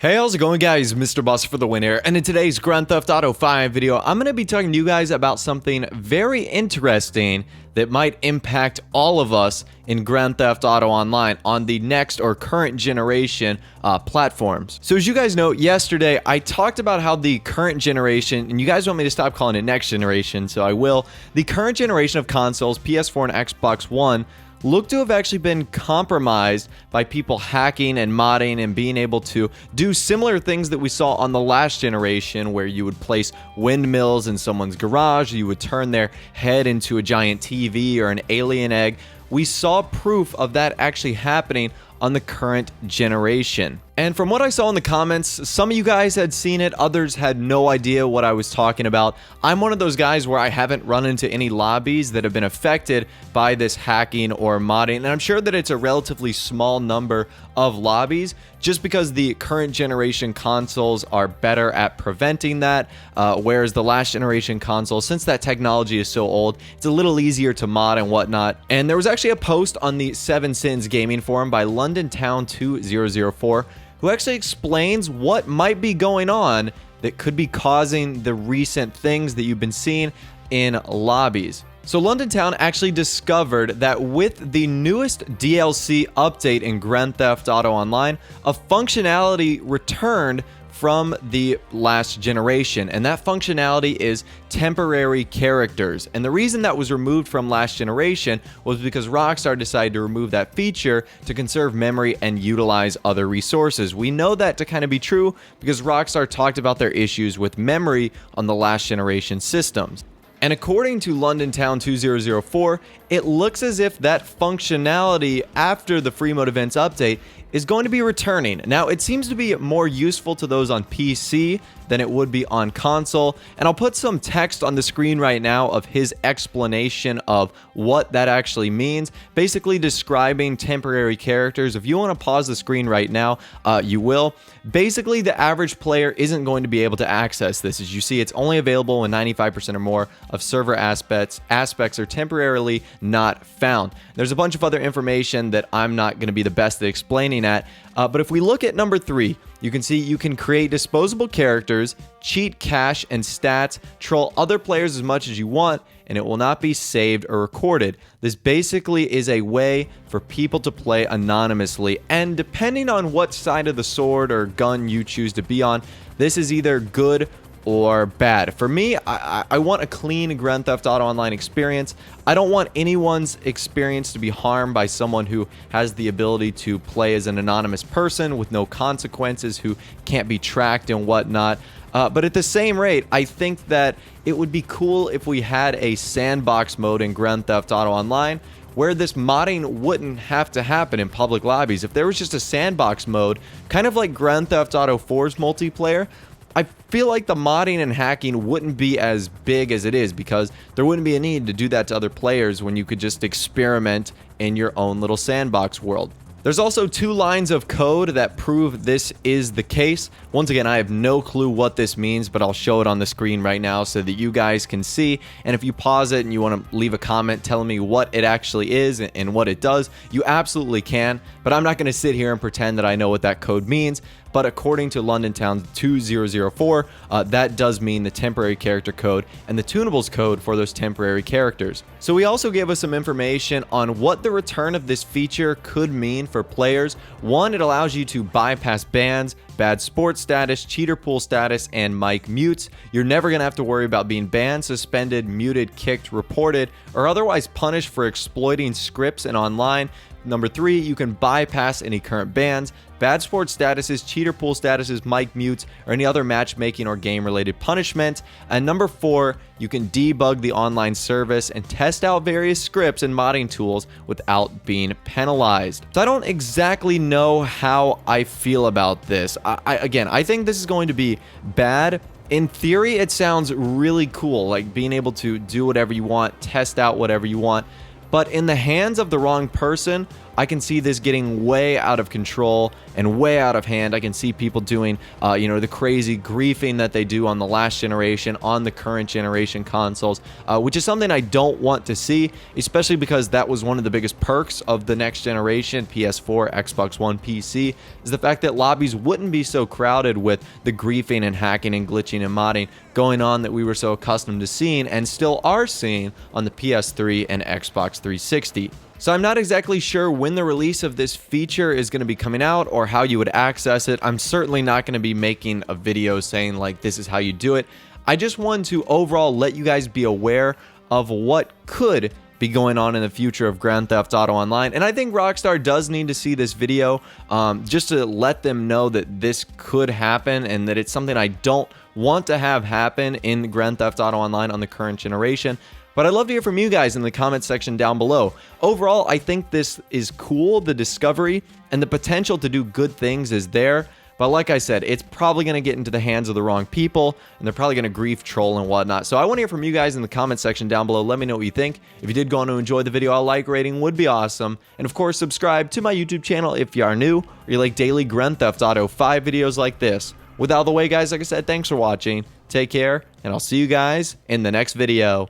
Hey, how's it going, guys? Mr. Boss for the win here, and in today's Grand Theft Auto 5 video, I'm going to be talking to you guys about something very interesting that might impact all of us in Grand Theft Auto Online on the next or current generation platforms. So as you guys know, yesterday I talked about how the current generation, and you guys want me to stop calling it next generation, so I will, the current generation of consoles, PS4 and Xbox One, look to have actually been compromised by people hacking and modding and being able to do similar things that we saw on the last generation, where you would place windmills in someone's garage, you would turn their head into a giant TV or an alien egg. We saw proof of that actually happening on the current generation. And from what I saw in the comments, some of you guys had seen it, others had no idea what I was talking about. I'm one of those guys where I haven't run into any lobbies that have been affected by this hacking or modding, and I'm sure that it's a relatively small number of lobbies, just because the current generation consoles are better at preventing that, whereas the last generation consoles, since that technology is so old, it's a little easier to mod and whatnot. And there was actually a post on the Seven Sins gaming forum by London Town 2004 who actually explains what might be going on that could be causing the recent things that you've been seeing in lobbies. So London Town actually discovered that with the newest DLC update in Grand Theft Auto Online, a functionality returned from the last generation, and that functionality is temporary characters. And the reason that was removed from last generation was because Rockstar decided to remove that feature to conserve memory and utilize other resources. We know that to kind of be true because Rockstar talked about their issues with memory on the last generation systems. And according to London Town 2004, it looks as if that functionality after the free mode events update is going to be returning. Now, it seems to be more useful to those on PC than it would be on console, and I'll put some text on the screen right now of his explanation of what that actually means, basically describing temporary characters. If you want to pause the screen right now, you will. Basically, the average player isn't going to be able to access this. As you see, it's only available when 95% or more of server aspects are temporarily not found. There's a bunch of other information that I'm not going to be the best at explaining at, but if we look at number 3, you can see you can create disposable characters, cheat cache and stats, troll other players as much as you want, and it will not be saved or recorded. This basically is a way for people to play anonymously, and depending on what side of the sword or gun you choose to be on, this is either good or bad. For me, I want a clean Grand Theft Auto Online experience. I don't want anyone's experience to be harmed by someone who has the ability to play as an anonymous person with no consequences, who can't be tracked and whatnot. But at the same rate, I think that it would be cool if we had a sandbox mode in Grand Theft Auto Online where this modding wouldn't have to happen in public lobbies. If there was just a sandbox mode, kind of like Grand Theft Auto 4's multiplayer, I feel like the modding and hacking wouldn't be as big as it is, because there wouldn't be a need to do that to other players when you could just experiment in your own little sandbox world. There's also 2 lines of code that prove this is the case. Once again, I have no clue what this means, but I'll show it on the screen right now so that you guys can see. And if you pause it and you want to leave a comment telling me what it actually is and what it does, you absolutely can. But I'm not going to sit here and pretend that I know what that code means. But according to London Town 2004, that does mean the temporary character code and the tunables code for those temporary characters. So he also gave us some information on what the return of this feature could mean for players. One, it allows you to bypass bans, bad sports status, cheater pool status, and mic mutes. You're never going to have to worry about being banned, suspended, muted, kicked, reported, or otherwise punished for exploiting scripts and online. Number 3, you can bypass any current bans, bad sports statuses, cheater pool statuses, mic mutes, or any other matchmaking or game-related punishment. And number 4, you can debug the online service and test out various scripts and modding tools without being penalized. So I don't exactly know how I feel about this. Again, I think this is going to be bad. In theory, it sounds really cool, like being able to do whatever you want, test out whatever you want. But in the hands of the wrong person, I can see this getting way out of control and way out of hand. I can see people doing, the crazy griefing that they do on the last generation, on the current generation consoles, which is something I don't want to see, especially because that was one of the biggest perks of the next generation, PS4, Xbox One, PC, is the fact that lobbies wouldn't be so crowded with the griefing and hacking and glitching and modding going on that we were so accustomed to seeing and still are seeing on the PS3 and Xbox 360. So I'm not exactly sure when the release of this feature is going to be coming out or how you would access it. I'm certainly not going to be making a video saying like this is how you do it. I just want to overall let you guys be aware of what could be going on in the future of Grand Theft Auto Online. And I think Rockstar does need to see this video just to let them know that this could happen and that it's something I don't want to have happen in Grand Theft Auto Online on the current generation. But I'd love to hear from you guys in the comment section down below. Overall, I think this is cool. The discovery and the potential to do good things is there. But like I said, it's probably going to get into the hands of the wrong people, and they're probably going to grief troll and whatnot. So I want to hear from you guys in the comment section down below. Let me know what you think. If you did go on to enjoy the video, a like rating would be awesome. And of course, subscribe to my YouTube channel if you are new, or you like daily Grand Theft Auto 5 videos like this. With out of the way, guys, like I said, thanks for watching. Take care, and I'll see you guys in the next video.